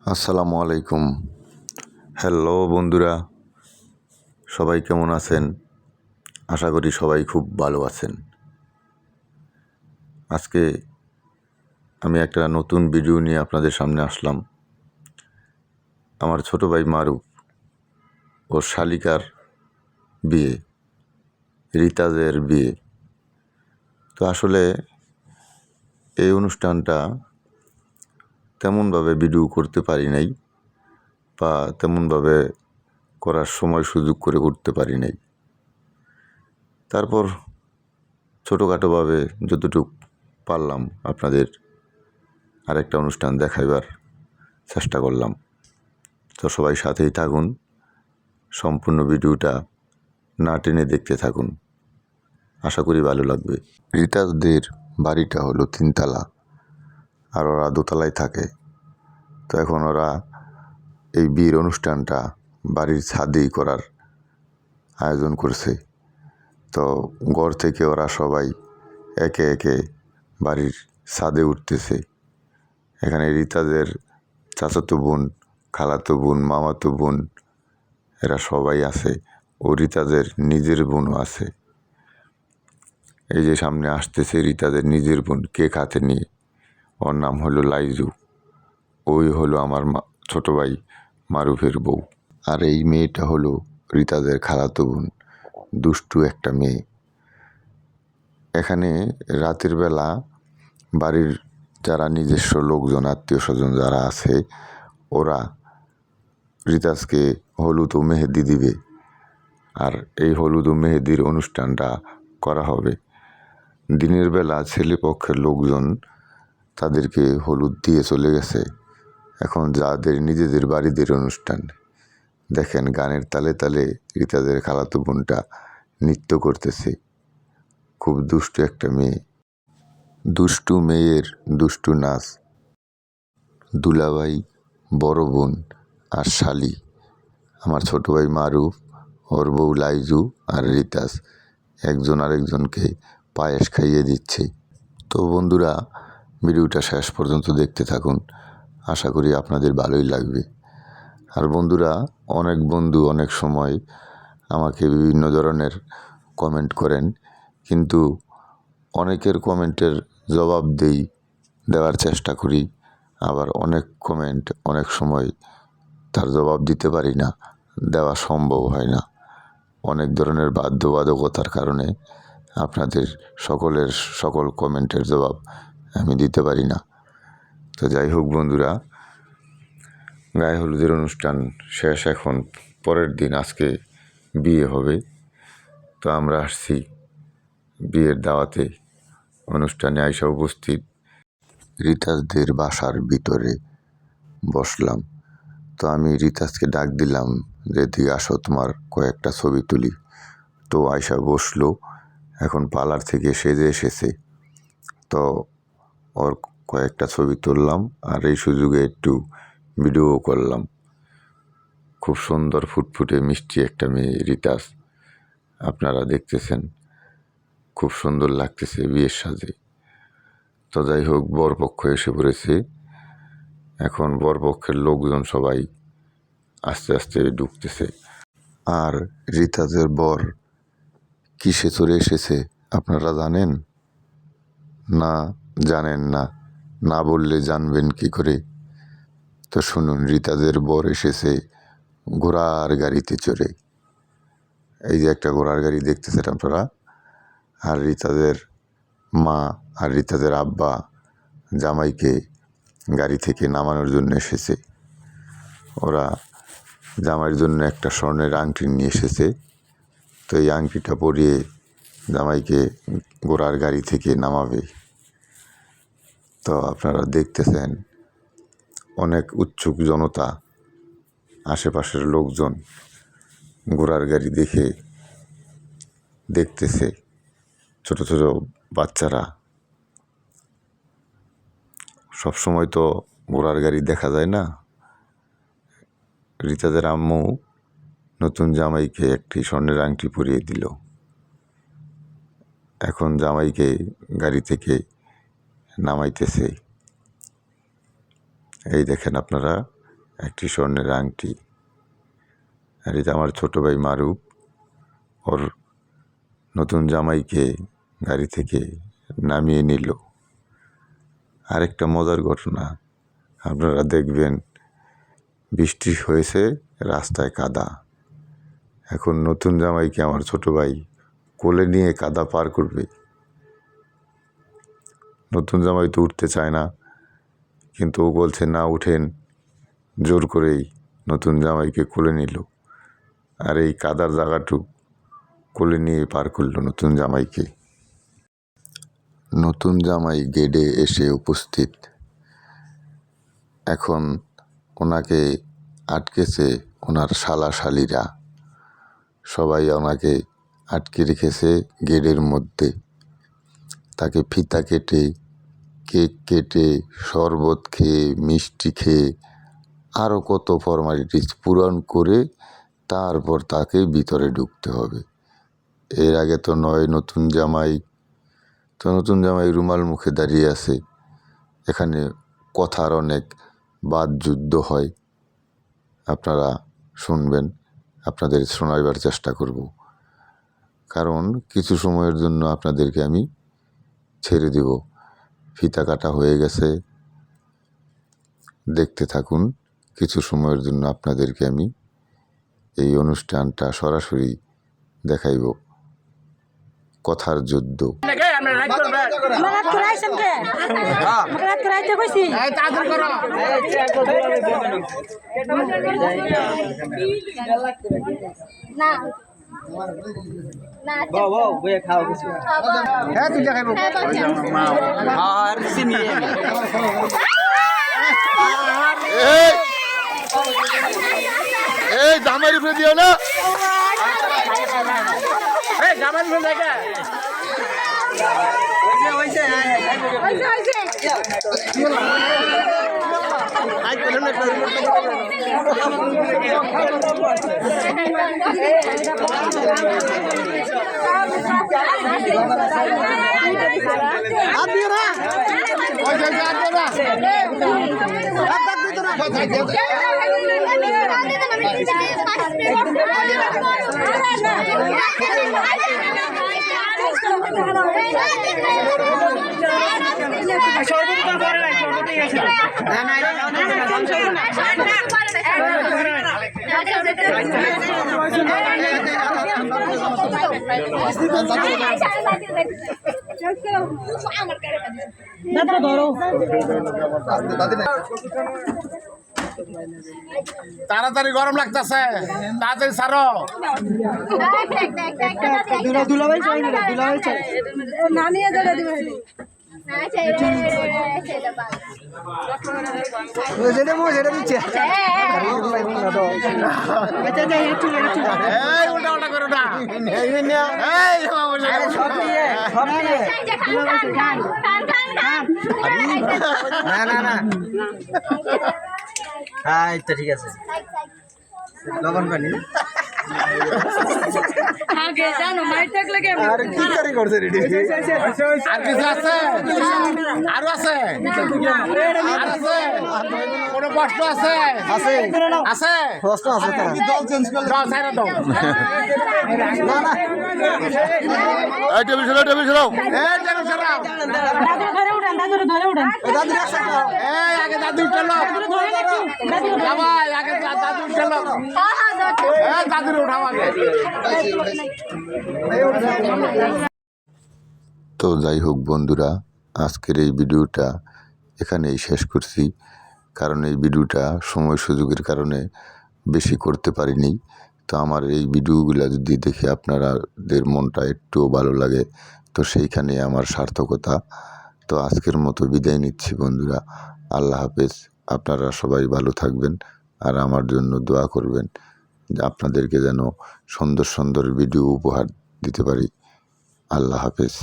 আসসালামু আলাইকুম। হ্যালো বন্ধুরা, সবাই কেমন আছেন? আশা করি সবাই খুব ভালো আছেন। আজকে আমি একটা নতুন ভিডিও নিয়ে আপনাদের সামনে আসলাম। আমার ছোট ভাই মারুফ ও শালিকার বিয়ে, রিতাজের বিয়ে। তো আসলে এই অনুষ্ঠানটা তেমনভাবে ভিডিও করতে পারি নাই বা তেমনভাবে করার সময় সুযোগ করে উঠতে পারি নাই। তারপর ছোটোখাটোভাবে যতটুকু পারলাম আপনাদের আরেকটা অনুষ্ঠান দেখাইবার চেষ্টা করলাম। তো সবাই সাথেই থাকুন, সম্পূর্ণ ভিডিওটা না টেনে দেখতে থাকুন, আশা করি ভালো লাগবে। রিতাজদের বাড়িটা হলো 3 তলা, আর ওরা দোতলায় থাকে। তো এখন ওরা এই বিয়ের অনুষ্ঠানটা বাড়ির ছাদেই করার আয়োজন করছে। তো ঘর থেকে ওরা সবাই একে একে বাড়ির ছাদে উঠতেছে। এখানে রিতাজের চাচাতো বোন, খালাতো বোন, মামাতো বোন এরা সবাই আছে। ও রিতাজের নিজের বোনও আছে। এই যে সামনে আসতেছে রিতাজের নিজের বোন, কেক হাতে নিয়ে। ওর নাম হলো লাইজু। ওই হলো আমার ছোট ভাই মারুফের বউ। আর এই মেয়েটা হলো রিতাজের খালাতো বোন, দুষ্টু একটা মেয়ে। এখানে রাতের বেলা বাড়ির যারা নিজস্ব লোকজন, আত্মীয় স্বজন যারা আছে, ওরা রিতাজকে হলুদ ও মেহেদি দিবে। আর এই হলুদ ও মেহেদির অনুষ্ঠানটা করা হবে। দিনের বেলা ছেলেপক্ষের লোকজন তাদেরকে হলুদ দিয়ে চলে গেছে। এখন যাদের নিজেদের বাড়িদের অনুষ্ঠান, দেখেন গানের তালে তালে রিতাজের খালাতো বোনটা নৃত্য করতেছে। খুব দুষ্টু একটা মেয়ে। দুষ্টু মেয়ের দুষ্টু নাচ। দুলাভাই, বড় বোন আর শালি, আমার ছোট ভাই মারুফ, ওর বউ লাইজু আর রিতাজ একজন আরেকজনকে পায়েস খাইয়ে দিচ্ছে। তো বন্ধুরা, ভিডিওটা শেষ পর্যন্ত দেখতে থাকুন, আশা করি আপনাদের ভালোই লাগবে। আর বন্ধুরা, অনেক বন্ধু অনেক সময় আমাকে বিভিন্ন ধরনের কমেন্ট করেন, কিন্তু অনেকের কমেন্টের জবাব দেওয়ার চেষ্টা করি। আবার অনেক কমেন্ট অনেক সময় তার জবাব দিতে পারি না, দেওয়া সম্ভব হয় না। অনেক ধরনের বাধ্যবাধকতার কারণে আপনাদের সকল কমেন্টের জবাব আমি দিতে পারি না। তো যাই হোক বন্ধুরা, গায়ে হলুদের অনুষ্ঠান শেষ। এখন পরের দিন আজকে বিয়ে হবে। তো আমরা আসছি বিয়ের দাওয়াতে। অনুষ্ঠানে আইসা উপস্থিত। রিতাজদের বাসার ভিতরে বসলাম। তো আমি রিতাজকে ডাক দিলাম যে, এদিকে আসো, তোমার কয়েকটা ছবি তুলি। তো আয়শা বসলো। এখন পার্লার থেকে সেজে এসেছে। তো ওর কয়েকটা ছবি তুললাম, আর এই সুযোগে একটু ভিডিও করলাম। খুব সুন্দর ফুটফুটে মিষ্টি একটা মেয়ে রিতাজ, আপনারা দেখতেছেন। খুব সুন্দর লাগতেছে বিয়ের সাজে। তো যাই হোক, বরপক্ষ এসে পড়েছে। এখন বরপক্ষের লোকজন সবাই আস্তে আস্তে ঢুকতেছে। আর রিতাজের বর কিসে চলে এসেছে আপনারা জানেন? না, জানেন না? না বললে জানবেন কি করে? তো শুনুন, রিতাজের বর এসেছে ঘোড়ার গাড়িতে চড়ে। এই যে একটা ঘোড়ার গাড়ি দেখতেছেন আপনারা। আর রিতাজের মা আর রিতাজের আব্বা জামাইকে গাড়ি থেকে নামানোর জন্য এসেছে। ওরা জামাইয়ের জন্য একটা স্বর্ণের আংটি নিয়ে এসেছে। তো এই আংটিটা পরিয়ে জামাইকে ঘোড়ার গাড়ি থেকে নামাবে। তো আপনারা দেখতেছেন, অনেক উৎসুক জনতা, আশেপাশের লোকজন ঘোড়ার গাড়ি দেখতেছে। ছোট ছোট বাচ্চারা। সবসময় তো ঘোড়ার গাড়ি দেখা যায় না। রিতাজের আম্মু নতুন জামাইকে একটি স্বর্ণের আংটি পরিয়ে দিল। এখন জামাইকে গাড়ি থেকে নামাইতেছে। এই দেখেন আপনারা, একটি স্বর্ণের আংটি। আর এটা আমার ছোটো ভাই মারুফ ওর নতুন জামাইকে গাড়ি থেকে নামিয়ে নিল। আরেকটা মজার ঘটনা, আপনারা দেখবেন বৃষ্টি হয়েছে, রাস্তায় কাদা। এখন নতুন জামাইকে আমার ছোটো ভাই কোলে নিয়ে কাদা পার করবে। নতুন জামাই তো উঠতে চায় না, কিন্তু ও বলছে না উঠেন, জোর করেই নতুন জামাইকে কোলে নিল। আর এই কাদার জায়গাটুক কোলে নিয়ে পার করলো নতুন জামাইকে। নতুন জামাই গেটে এসে উপস্থিত। এখন ওনাকে আটকেছে ওনার শালাশালিরা, সবাই ওনাকে আটকে রেখেছে গেটের মধ্যে। তাকে ফিতা কেটে, কেক কেটে, শরবত খেয়ে, মিষ্টি খেয়ে আরও কত ফর্মালিটিস পূরণ করে তারপর তাকে ভিতরে ঢুকতে হবে। এর আগে তো নয়, নতুন জামাই রুমাল মুখে দাঁড়িয়ে আছে। এখানে কথার অনেক বাদযুদ্ধ হয়, আপনারা শুনবেন, আপনাদের শোনাবার চেষ্টা করব। কারণ কিছু সময়ের জন্য আপনাদেরকে আমি ছেড়ে দেব। ফিতা কাটা হয়ে গেছে, দেখতে থাকুন। কিছু সময়ের জন্য আপনাদেরকে আমি এই অনুষ্ঠানটা সরাসরি দেখাইব। কথার যুদ্ধ। জামাই উপরে দিও না, তাড়াতাড়ি গরম লাগতেছে, তাড়াতাড়ি ছাড়ো। উল্টা উল্টা করো না, আচ্ছা ঠিক আছে, লবণ পানি আগে জানো মাইট থাকলে কি আর কি করে করছে রেডি আর কিছু আছে, আরো আছে, আর আছে, কোনো কষ্ট আছে, আছে আছে কষ্ট আছে তো দল চেঞ্জ করলে দাও ছাইরা দাও। না না এই টেবিল সরাও, টেবিল সরাও, এই টেবিল সরাও, দাদু ধরে উঠান, দাদু ধরে উঠান, দাদু রাখা এই আগে দাদু চলো, জামাই আগে দাদু চলো, এই দাদুরে উঠাও আগে। তো যাই হোক বন্ধুরা, আজকের এই ভিডিওটা এখানেই শেষ করছি। কারণ এই ভিডিওটা সময় সুযোগের কারণে বেশি করতে পারিনি। তো আমার এই ভিডিওগুলো যদি দেখে আপনাদের মনটা একটুও ভালো লাগে, তো সেইখানে আমার সার্থকতা। তো আজকের মতো বিদায় নিচ্ছি বন্ধুরা, আল্লাহ হাফেজ। আপনারা সবাই ভালো থাকবেন আর আমার জন্য দোয়া করবেন, যে আপনাদেরকে যেন সুন্দর সুন্দর ভিডিও উপহার দিতে পারি। আল্লাহ হাফেজ।